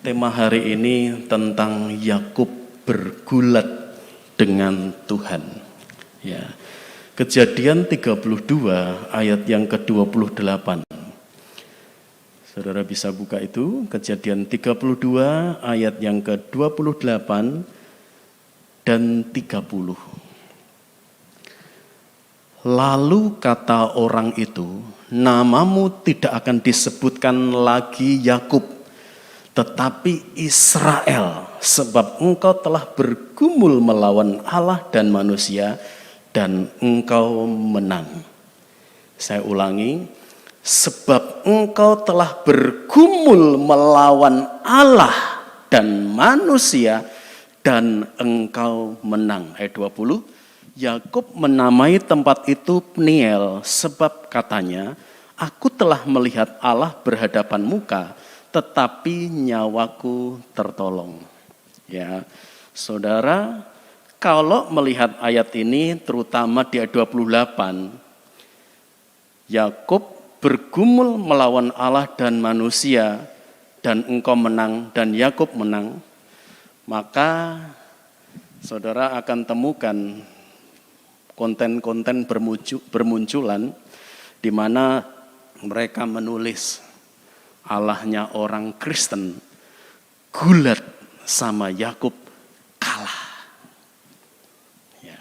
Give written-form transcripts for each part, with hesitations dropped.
Tema hari ini tentang Yakub bergulat dengan Tuhan. Ya. Kejadian 32 ayat yang ke-28. Saudara bisa buka itu, Kejadian 32 ayat yang ke-28 dan 30. Lalu kata orang itu, namamu tidak akan disebutkan lagi Yakub, tetapi Israel, sebab engkau telah bergumul melawan Allah dan manusia, dan engkau menang. Saya ulangi, sebab engkau telah bergumul melawan Allah dan manusia, dan engkau menang. Ayat 20, Yakub menamai tempat itu Peniel, sebab katanya, aku telah melihat Allah berhadapan muka, tetapi nyawaku tertolong. Ya, saudara, kalau melihat ayat ini, terutama di ayat 28, Yakub bergumul melawan Allah dan manusia, dan engkau menang, dan Yakub menang, maka saudara akan temukan konten-konten bermunculan di mana mereka menulis Allahnya orang Kristen gulat sama Yakub kalah. Ya.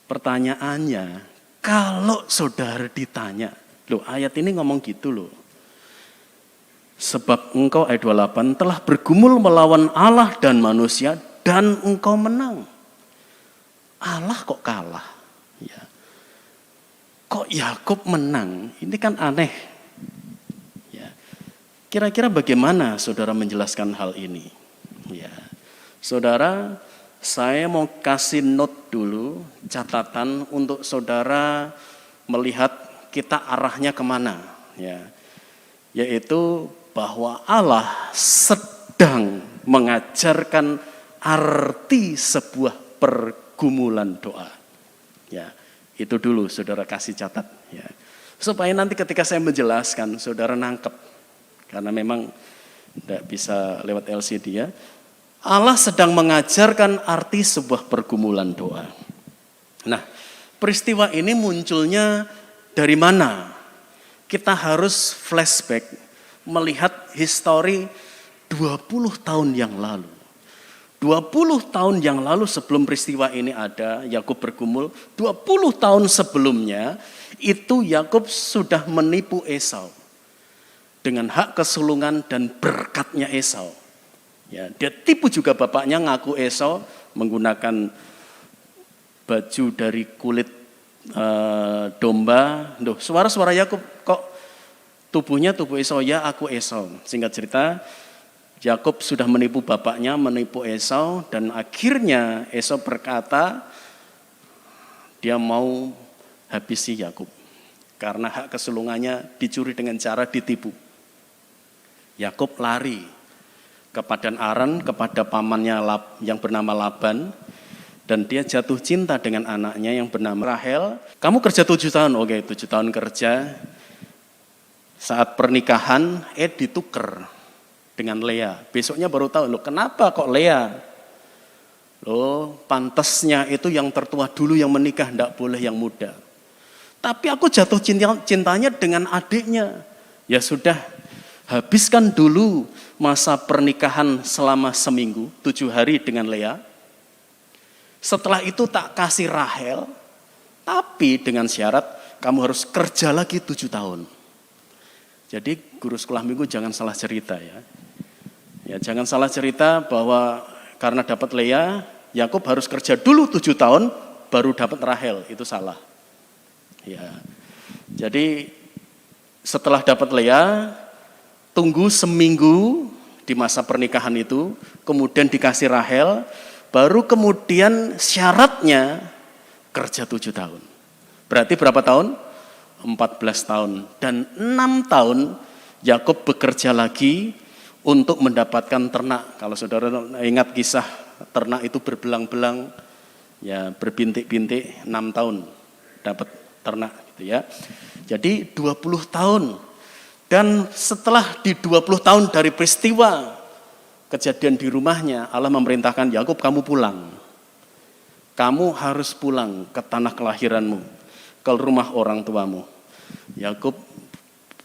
Pertanyaannya, kalau saudara ditanya, loh ayat ini ngomong gitu loh. Sebab engkau ayat 28 telah bergumul melawan Allah dan manusia dan engkau menang. Allah kok kalah? Ya. Kok Yakub menang? Ini kan aneh. Ya. Kira-kira bagaimana saudara menjelaskan hal ini? Ya. Saudara, saya mau kasih note dulu, catatan untuk saudara melihat kita arahnya kemana. Ya. Yaitu bahwa Allah sedang mengajarkan arti sebuah pergumulan doa. Ya, itu dulu saudara kasih catat. Ya. Supaya nanti ketika saya menjelaskan, saudara nangkep. Karena memang tidak bisa lewat LCD ya. Allah sedang mengajarkan arti sebuah pergumulan doa. Nah, peristiwa ini munculnya dari mana? Kita harus flashback, melihat histori 20 tahun yang lalu. 20 tahun yang lalu sebelum peristiwa ini ada, Yakub bergumul, 20 tahun sebelumnya, itu Yakub sudah menipu Esau. Dengan hak kesulungan dan berkatnya Esau. Ya, dia tipu juga bapaknya, ngaku Esau, menggunakan baju dari kulit domba. Duh, suara-suara Yakub kok tubuhnya tubuh Esau, ya aku Esau. Singkat cerita, Yakub sudah menipu bapaknya, menipu Esau, dan akhirnya Esau berkata dia mau habisi Yakub karena hak kesulungannya dicuri dengan cara ditipu. Yakub lari ke Padan Aram, kepada pamannya yang bernama Laban, dan dia jatuh cinta dengan anaknya yang bernama Rahel. Kamu kerja 7 tahun, oke 7 tahun kerja. Saat pernikahan, dituker dengan Lea. Besoknya baru tahu, loh kenapa kok Lea? Loh pantasnya itu yang tertua dulu yang menikah, enggak boleh yang muda. Tapi aku jatuh cintanya dengan adiknya. Ya sudah, habiskan dulu masa pernikahan selama seminggu, 7 hari dengan Lea. Setelah itu tak kasih Rahel, tapi dengan syarat kamu harus kerja lagi 7 tahun. Jadi guru sekolah minggu jangan salah cerita ya. Ya jangan salah cerita bahwa karena dapat Lea, Yakub harus kerja dulu 7 tahun baru dapat Rahel, itu salah. Ya. Jadi setelah dapat Lea, tunggu seminggu di masa pernikahan itu, kemudian dikasih Rahel, baru kemudian syaratnya kerja 7 tahun. Berarti berapa tahun? 14 tahun. Dan 6 tahun Yakub bekerja lagi untuk mendapatkan ternak. Kalau saudara ingat kisah ternak itu berbelang-belang, ya berbintik-bintik, 6 tahun dapat ternak gitu ya. Jadi 20 tahun Dan setelah di 20 tahun dari peristiwa kejadian di rumahnya, Allah memerintahkan Yakub, kamu pulang. Kamu harus pulang ke tanah kelahiranmu, ke rumah orang tuamu. Yakub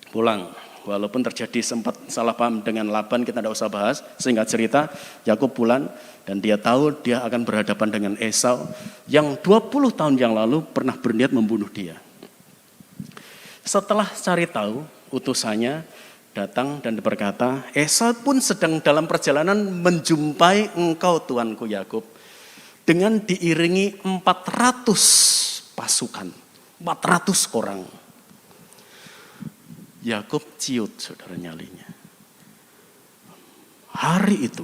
pulang. Walaupun terjadi sempat salah paham dengan Laban, kita tidak usah bahas. Singkat cerita, Yakub pulang dan dia tahu dia akan berhadapan dengan Esau yang 20 tahun yang lalu pernah berniat membunuh dia. Setelah cari tahu, utusannya datang dan berkata, Esau pun sedang dalam perjalanan menjumpai engkau tuanku Yakub dengan diiringi 400 pasukan, 400 orang. Yakub ciut, saudara, nyalinya. Hari itu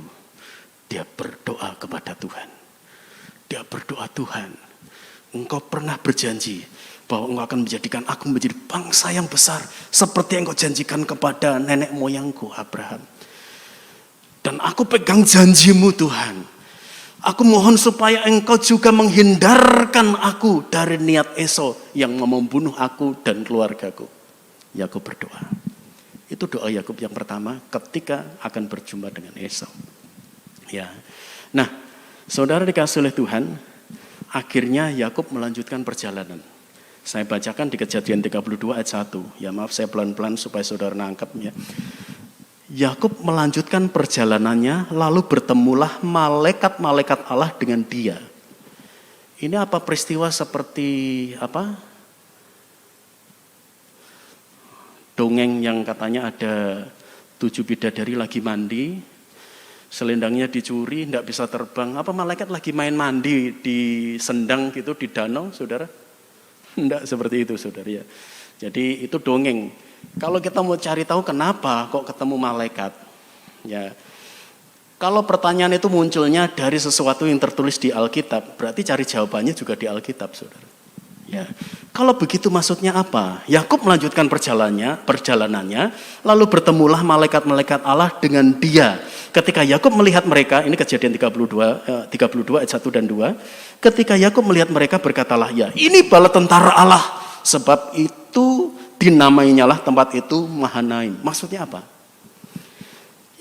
dia berdoa kepada Tuhan. Dia berdoa, Tuhan, engkau pernah berjanji bahwa engkau akan menjadikan aku menjadi bangsa yang besar seperti yang engkau janjikan kepada nenek moyangku Abraham. Dan aku pegang janjimu, Tuhan. Aku mohon supaya engkau juga menghindarkan aku dari niat Esau yang mau membunuh aku dan keluargaku. Yakub berdoa. Itu doa Yakub yang pertama ketika akan berjumpa dengan Esau. Ya. Nah, saudara dikasih oleh Tuhan, akhirnya Yakub melanjutkan perjalanan. Saya bacakan di Kejadian 32 ayat 1. Ya maaf, saya pelan-pelan supaya saudara nangkep ya. Yakub melanjutkan perjalanannya, lalu bertemulah malaikat-malaikat Allah dengan dia. Ini apa peristiwa seperti apa? Dongeng yang katanya ada 7 bidadari lagi mandi, selendangnya dicuri, tidak bisa terbang. Apa malaikat lagi main mandi di sendang gitu di danau, saudara? Tidak seperti itu, saudara ya. Jadi itu dongeng. Kalau kita mau cari tahu kenapa kok ketemu malaikat, ya. Kalau pertanyaan itu munculnya dari sesuatu yang tertulis di Alkitab, berarti cari jawabannya juga di Alkitab, saudara. Ya. Kalau begitu maksudnya apa? Yakub melanjutkan perjalanannya, lalu bertemulah malaikat-malaikat Allah dengan dia. Ketika Yakub melihat mereka, ini Kejadian 32 ayat 1 dan 2. Ketika Yakub melihat mereka, berkatalah, ya ini bala tentara Allah. Sebab itu dinamainya lah tempat itu Mahanaim. Maksudnya apa?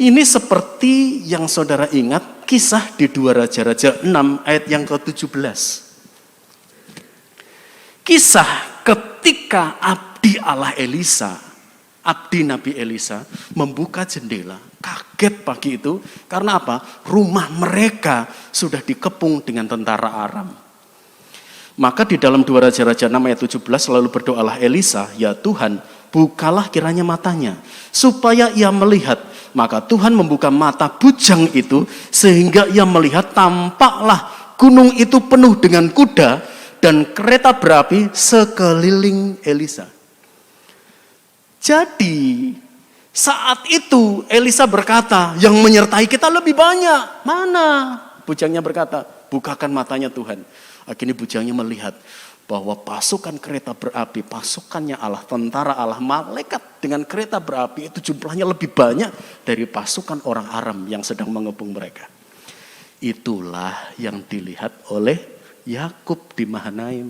Ini seperti yang saudara ingat kisah di 2 Raja-Raja 6 ayat yang ke-17. Kisah ketika abdi Allah Elisa, abdi Nabi Elisa membuka jendela, kaget pagi itu, karena apa? Rumah mereka sudah dikepung dengan tentara Aram. Maka di dalam 2 Raja-Raja 6 ayat 17 selalu berdoalah Elisa, ya Tuhan, bukalah kiranya matanya, supaya ia melihat. Maka Tuhan membuka mata bujang itu, sehingga ia melihat tampaklah gunung itu penuh dengan kuda, dan kereta berapi sekeliling Elisa. Jadi saat itu Elisa berkata, yang menyertai kita lebih banyak. Mana? Bujangnya berkata, bukakan matanya Tuhan. Akhirnya bujangnya melihat bahwa pasukan kereta berapi, pasukannya Allah, tentara Allah, malaikat dengan kereta berapi itu jumlahnya lebih banyak dari pasukan orang Aram yang sedang mengepung mereka. Itulah yang dilihat oleh Yakub di Mahanaim.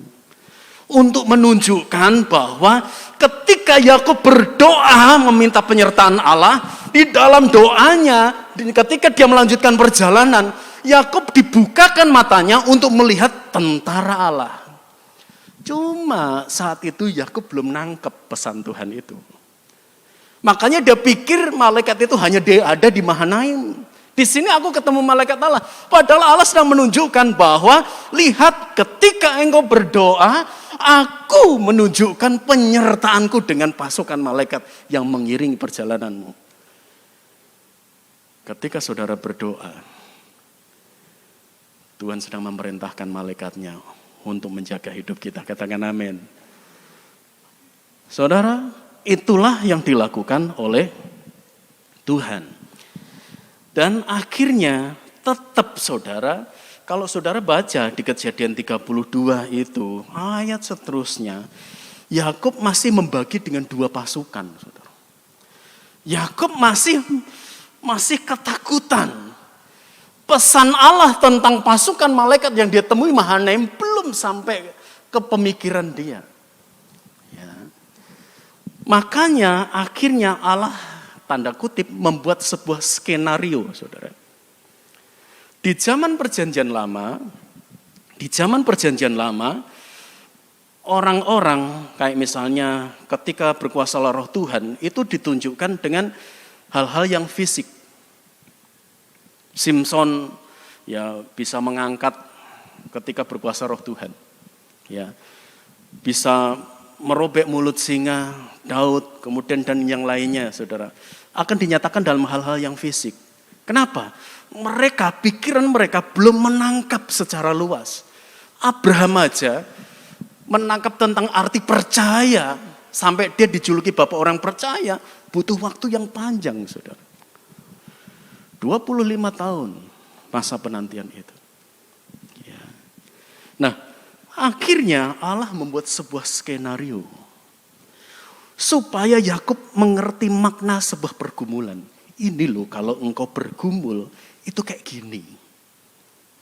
Untuk menunjukkan bahwa ketika Yakub berdoa meminta penyertaan Allah, di dalam doanya, ketika dia melanjutkan perjalanan, Yakub dibukakan matanya untuk melihat tentara Allah. Cuma saat itu Yakub belum nangkep pesan Tuhan itu. Makanya dia pikir malaikat itu hanya ada di Mahanaim. Di sini aku ketemu malaikat Allah. Padahal Allah sedang menunjukkan bahwa lihat ketika engkau berdoa, aku menunjukkan penyertaanku dengan pasukan malaikat yang mengiringi perjalananmu. Ketika saudara berdoa, Tuhan sedang memerintahkan malaikatnya untuk menjaga hidup kita. Katakan amin. Saudara, itulah yang dilakukan oleh Tuhan. Dan akhirnya tetap saudara, kalau saudara baca di Kejadian 32 itu, ayat seterusnya, Yakub masih membagi dengan 2 pasukan. Saudara. Yakub masih ketakutan. Pesan Allah tentang pasukan malaikat yang dia temui Mahanaim belum sampai ke pemikiran dia. Ya. Makanya akhirnya Allah tanda kutip membuat sebuah skenario, saudara. Di zaman perjanjian lama, orang-orang kayak misalnya ketika berkuasa Roh Tuhan itu ditunjukkan dengan hal-hal yang fisik. Simpson ya bisa mengangkat ketika berkuasa Roh Tuhan. Ya. Bisa merobek mulut singa, Daud, kemudian dan yang lainnya, saudara. Akan dinyatakan dalam hal-hal yang fisik. Kenapa? Pikiran mereka belum menangkap secara luas. Abraham aja menangkap tentang arti percaya, sampai dia dijuluki bapak orang percaya, butuh waktu yang panjang, saudara. 25 tahun masa penantian itu. Ya. Nah, akhirnya Allah membuat sebuah skenario supaya Yakub mengerti makna sebuah pergumulan. Ini loh, kalau engkau bergumul itu kayak gini.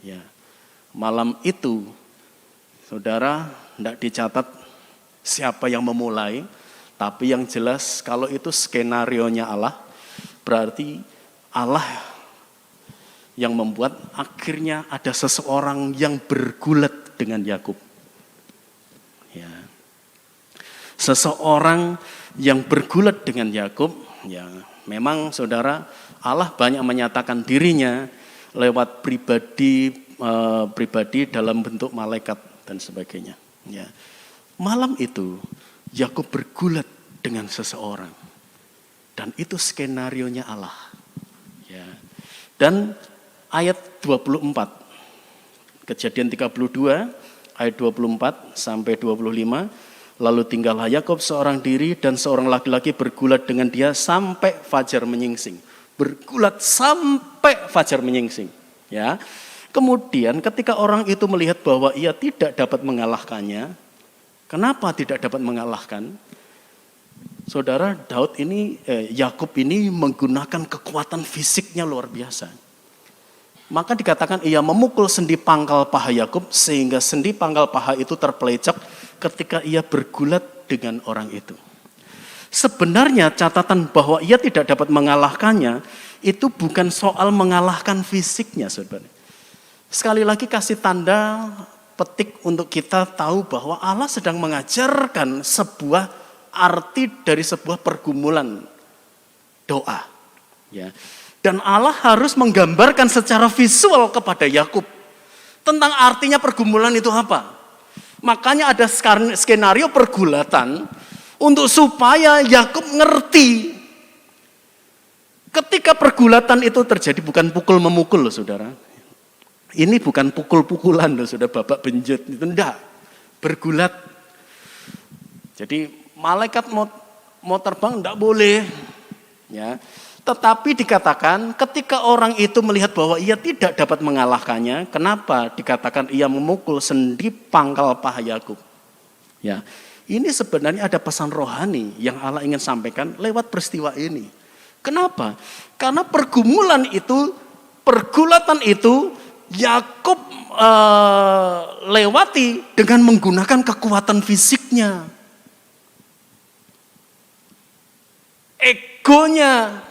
Ya. Malam itu, saudara, tidak dicatat siapa yang memulai, tapi yang jelas kalau itu skenarionya Allah, berarti Allah yang membuat akhirnya ada seseorang yang bergulat dengan Yakub. Ya. Seseorang yang bergulat dengan Yakub, ya memang saudara, Allah banyak menyatakan dirinya lewat pribadi dalam bentuk malaikat dan sebagainya. Ya. Malam itu Yakub bergulat dengan seseorang. Dan itu skenarionya Allah. Ya. Dan ayat 24, Kejadian 32, ayat 24 sampai 25, lalu tinggallah Yakub seorang diri dan seorang laki-laki bergulat dengan dia sampai fajar menyingsing. Bergulat sampai fajar menyingsing. Ya. Kemudian ketika orang itu melihat bahwa ia tidak dapat mengalahkannya, kenapa tidak dapat mengalahkan? Saudara, Yakub ini menggunakan kekuatan fisiknya luar biasa. Maka dikatakan ia memukul sendi pangkal paha Yakub sehingga sendi pangkal paha itu terpelecak ketika ia bergulat dengan orang itu. Sebenarnya catatan bahwa ia tidak dapat mengalahkannya itu bukan soal mengalahkan fisiknya, saudara. Sekali lagi kasih tanda petik untuk kita tahu bahwa Allah sedang mengajarkan sebuah arti dari sebuah pergumulan doa. Ya. Dan Allah harus menggambarkan secara visual kepada Yakub tentang artinya pergumulan itu apa. Makanya ada skenario pergulatan untuk supaya Yakub ngerti. Ketika pergulatan itu terjadi bukan pukul memukul loh, saudara. Ini bukan pukul-pukulan loh, saudara, babak benjut itu enggak. Bergulat. Jadi malaikat mau terbang enggak boleh. Ya. Tetapi dikatakan ketika orang itu melihat bahwa ia tidak dapat mengalahkannya, kenapa dikatakan ia memukul sendi pangkal paha Yakub? Ya, ini sebenarnya ada pesan rohani yang Allah ingin sampaikan lewat peristiwa ini. Kenapa? Karena pergulatan itu Yakub lewati dengan menggunakan kekuatan fisiknya, egonya.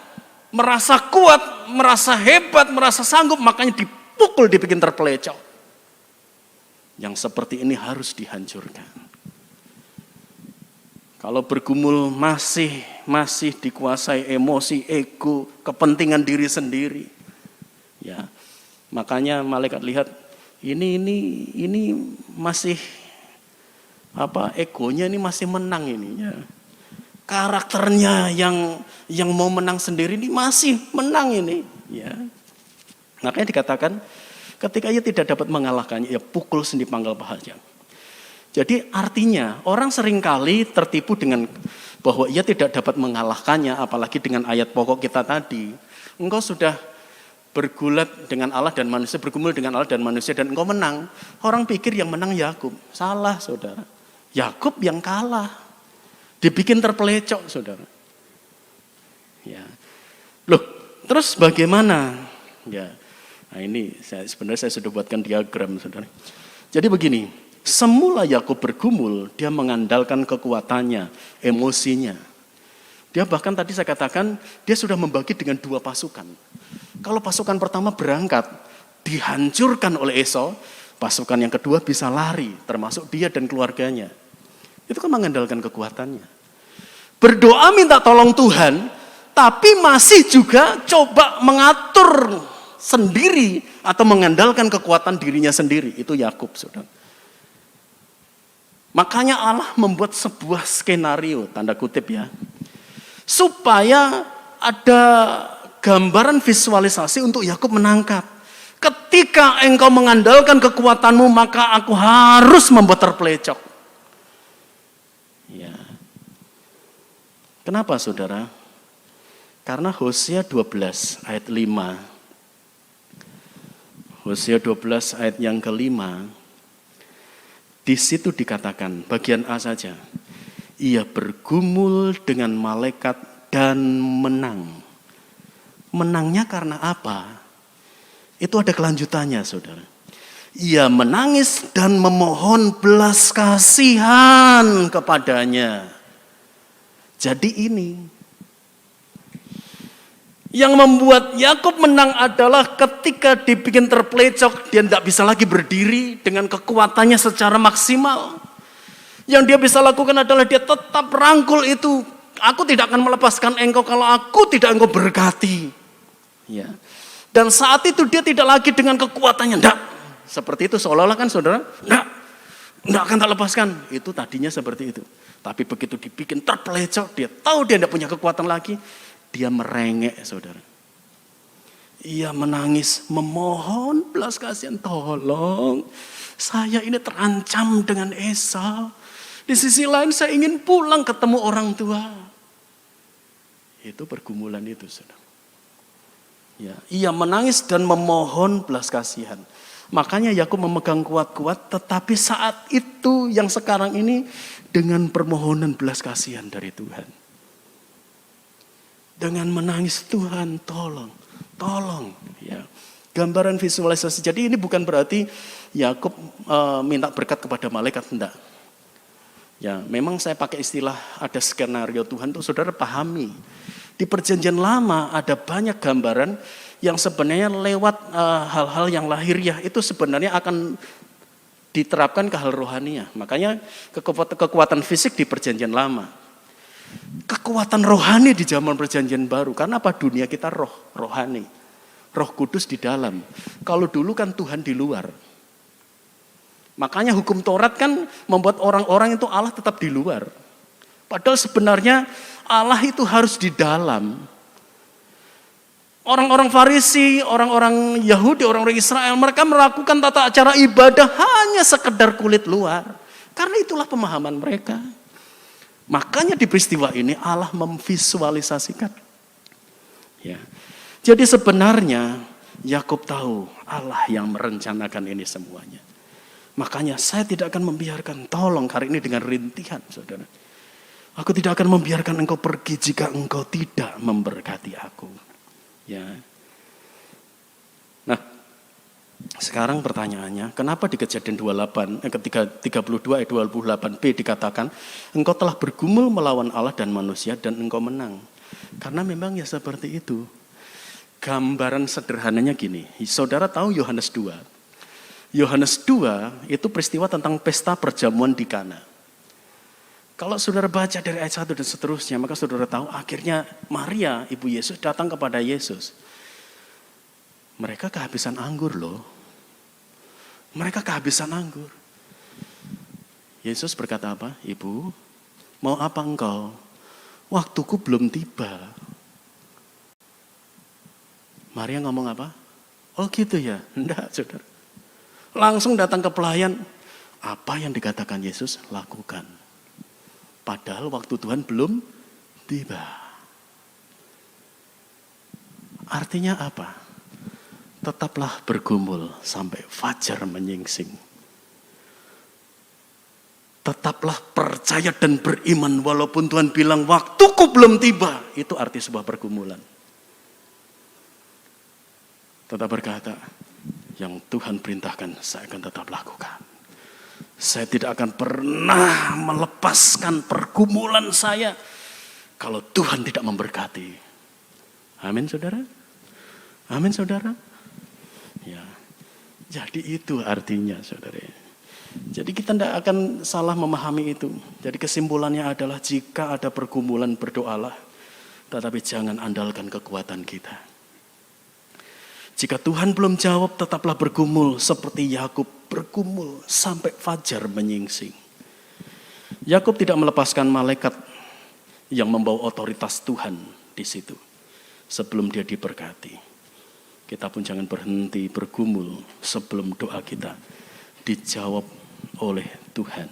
Merasa kuat, merasa hebat, merasa sanggup, makanya dipukul, dibikin terpelecok. Yang seperti ini harus dihancurkan. Kalau bergumul masih dikuasai emosi, ego, kepentingan diri sendiri. Ya, makanya malaikat lihat ini masih egonya ini masih menang ini. Ya. Karakternya yang mau menang sendiri ini masih menang ini, ya. Makanya dikatakan ketika ia tidak dapat mengalahkannya, ia pukul sendi pangkal pahanya. Jadi artinya orang seringkali tertipu dengan bahwa ia tidak dapat mengalahkannya, apalagi dengan ayat pokok kita tadi. Engkau sudah bergulat dengan Allah dan manusia, bergumul dengan Allah dan manusia, dan engkau menang. Orang pikir yang menang Yakub, salah, saudara. Yakub yang kalah. Dibikin terpelecok, saudara. Ya. Loh, terus bagaimana? Ya. Nah ini sebenarnya saya sudah buatkan diagram, saudara. Jadi begini, semula Yakub bergumul, dia mengandalkan kekuatannya, emosinya. Dia bahkan tadi saya katakan, dia sudah membagi dengan 2 pasukan. Kalau pasukan pertama berangkat, dihancurkan oleh Esau, pasukan yang kedua bisa lari, termasuk dia dan keluarganya. Itu kan mengandalkan kekuatannya. Berdoa minta tolong Tuhan, tapi masih juga coba mengatur sendiri atau mengandalkan kekuatan dirinya sendiri. Itu Yakub, saudara. Makanya Allah membuat sebuah skenario, tanda kutip ya, supaya ada gambaran visualisasi untuk Yakub menangkap. Ketika engkau mengandalkan kekuatanmu, maka aku harus membuat terpelecok. Ya. Kenapa saudara? Karena Hosea 12 ayat 5. Hosea 12 ayat yang kelima. Di situ dikatakan, bagian A saja. Ia bergumul dengan malaikat dan menang. Menangnya karena apa? Itu ada kelanjutannya, saudara. Ia menangis dan memohon belas kasihan kepadanya. Jadi ini yang membuat Yakub menang adalah ketika dibikin terpelecok, dia tidak bisa lagi berdiri dengan kekuatannya secara maksimal. Yang dia bisa lakukan adalah dia tetap rangkul itu. Aku tidak akan melepaskan engkau kalau aku tidak engkau berkati. Ya. Dan saat itu dia tidak lagi dengan kekuatannya. Tidak. Seperti itu seolah-olah kan saudara. Tidak akan tak lepaskan. Itu tadinya seperti itu. Tapi begitu dibikin terpelecok, dia tahu dia tidak punya kekuatan lagi. Dia merengek, saudara. Ia menangis, memohon belas kasihan. Tolong, saya ini terancam dengan Esau. Di sisi lain saya ingin pulang ketemu orang tua. Itu pergumulan itu, saudara. Ya, ia menangis dan memohon belas kasihan. Makanya Yakub memegang kuat-kuat, tetapi saat itu yang sekarang ini dengan permohonan belas kasihan dari Tuhan. Dengan menangis, Tuhan tolong. Ya. Gambaran visualisasi. Jadi ini bukan berarti Yakub minta berkat kepada malaikat, enggak. Ya, memang saya pakai istilah ada skenario Tuhan tuh saudara pahami. Di perjanjian lama ada banyak gambaran yang sebenarnya lewat hal-hal yang lahiriah itu sebenarnya akan diterapkan ke hal rohania. Makanya kekuatan fisik di perjanjian lama. Kekuatan rohani di zaman perjanjian baru. Karena apa? Dunia kita rohani. Roh Kudus di dalam. Kalau dulu kan Tuhan di luar. Makanya hukum Taurat kan membuat orang-orang itu Allah tetap di luar. Padahal sebenarnya Allah itu harus di dalam. Orang-orang Farisi, orang-orang Yahudi, orang-orang Israel, mereka melakukan tata cara ibadah hanya sekedar kulit luar. Karena itulah pemahaman mereka. Makanya di peristiwa ini Allah memvisualisasikan. Ya. Jadi sebenarnya Yakub tahu Allah yang merencanakan ini semuanya. Makanya saya tidak akan membiarkan, tolong hari ini dengan rintihan saudara. Aku tidak akan membiarkan engkau pergi jika engkau tidak memberkati aku. Ya. Nah, sekarang pertanyaannya, kenapa di Kejadian 28, ketika 32 ayat 28b dikatakan, engkau telah bergumul melawan Allah dan manusia dan engkau menang. Karena memang ya seperti itu. Gambaran sederhananya gini, saudara tahu Yohanes 2. Yohanes 2 itu peristiwa tentang pesta perjamuan di Kana. Kalau saudara baca dari ayat 1 dan seterusnya, maka saudara tahu akhirnya Maria, ibu Yesus datang kepada Yesus. Mereka kehabisan anggur loh. Mereka kehabisan anggur. Yesus berkata apa? Ibu, mau apa engkau? Waktuku belum tiba. Maria ngomong apa? Oh gitu ya? Enggak, saudara. Langsung datang ke pelayan. Apa yang dikatakan Yesus, lakukan. Padahal waktu Tuhan belum tiba. Artinya apa? Tetaplah bergumul sampai fajar menyingsing. Tetaplah percaya dan beriman walaupun Tuhan bilang waktuku belum tiba. Itu arti sebuah pergumulan. Tetap berkata, yang Tuhan perintahkan saya akan tetap lakukan. Saya tidak akan pernah melepaskan pergumulan saya. kalau Tuhan tidak memberkati. Amin saudara? Amin saudara? Ya, jadi itu artinya saudara. Jadi kita tidak akan salah memahami itu. Jadi kesimpulannya adalah jika ada pergumulan berdoalah, tetapi jangan andalkan kekuatan kita. Jika Tuhan belum jawab, tetaplah bergumul seperti Yakub bergumul sampai fajar menyingsing. Yakub tidak melepaskan malaikat yang membawa otoritas Tuhan di situ sebelum dia diberkati. Kita pun jangan berhenti bergumul sebelum doa kita dijawab oleh Tuhan.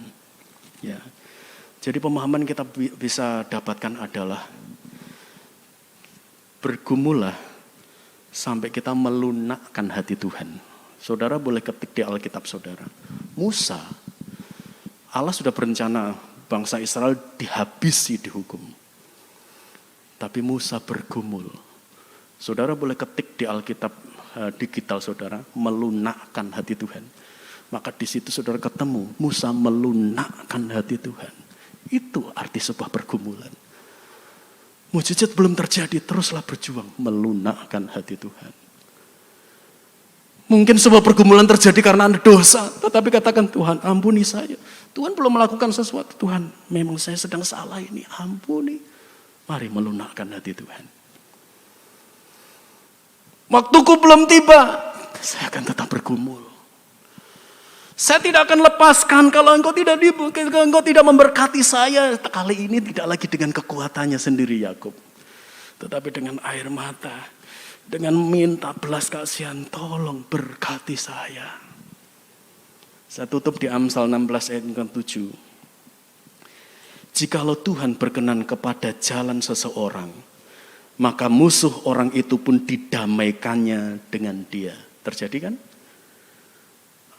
Ya. Jadi pemahaman kita bisa dapatkan adalah bergumullah sampai kita melunakkan hati Tuhan. Saudara boleh ketik di Alkitab saudara. Musa, Allah sudah berencana bangsa Israel dihabisi, dihukum. Tapi Musa bergumul. Saudara boleh ketik di Alkitab digital saudara, melunakkan hati Tuhan. Maka di situ saudara ketemu, Musa melunakkan hati Tuhan. Itu arti sebuah pergumulan. Mujizat belum terjadi, teruslah berjuang melunakkan hati Tuhan. Mungkin sebuah pergumulan terjadi karena ada dosa, tetapi katakan Tuhan ampuni saya. Tuhan belum melakukan sesuatu, Tuhan memang saya sedang salah ini, ampuni. Mari melunakkan hati Tuhan. Waktuku belum tiba, saya akan tetap bergumul. Saya tidak akan lepaskan kalau engkau tidak memberkati saya. Kali ini tidak lagi dengan kekuatannya sendiri Yakub, tetapi dengan air mata, dengan minta belas kasihan, tolong berkati saya. Saya tutup di Amsal 16 ayat 7. Jikalau Tuhan berkenan kepada jalan seseorang, maka musuh orang itu pun didamaikannya dengan dia. Terjadi kan?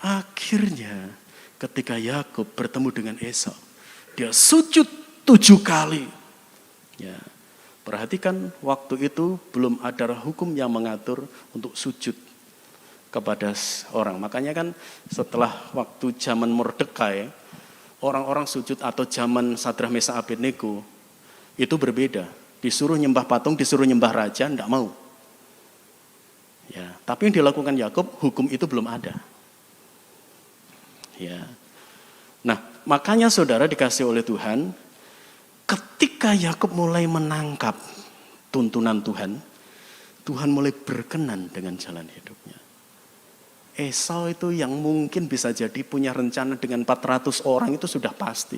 Akhirnya ketika Yakub bertemu dengan Esau, dia sujud 7 kali. Ya, perhatikan waktu itu belum ada hukum yang mengatur untuk sujud kepada orang. Makanya kan setelah waktu zaman Mordekai, orang-orang sujud atau zaman Sadrah Mesah Abednego itu berbeda. Disuruh nyembah patung, disuruh nyembah raja, enggak mau. Ya, tapi yang dilakukan Yakub, hukum itu belum ada. Ya. Nah, makanya saudara dikasih oleh Tuhan, ketika Yakub mulai menangkap tuntunan Tuhan, Tuhan mulai berkenan dengan jalan hidupnya. Esau itu yang mungkin bisa jadi punya rencana dengan 400 orang itu sudah pasti.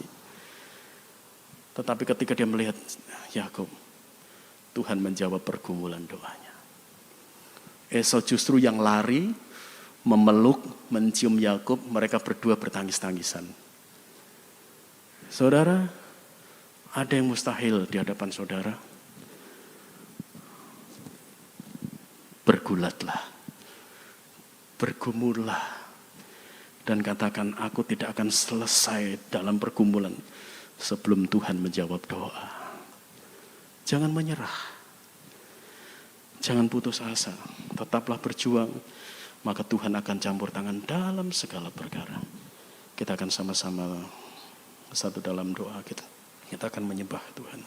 Tetapi ketika dia melihat Yakub, Tuhan menjawab pergumulan doanya. Esau justru yang lari, memeluk, mencium Yakub, mereka berdua bertangis-tangisan. Saudara, ada yang mustahil di hadapan saudara? Bergulatlah, bergumullah, dan katakan aku tidak akan selesai dalam pergumulan sebelum Tuhan menjawab doa. Jangan menyerah, jangan putus asa, tetaplah berjuang. Maka Tuhan akan campur tangan dalam segala perkara. Kita akan sama-sama satu dalam doa kita. Kita akan menyembah Tuhan.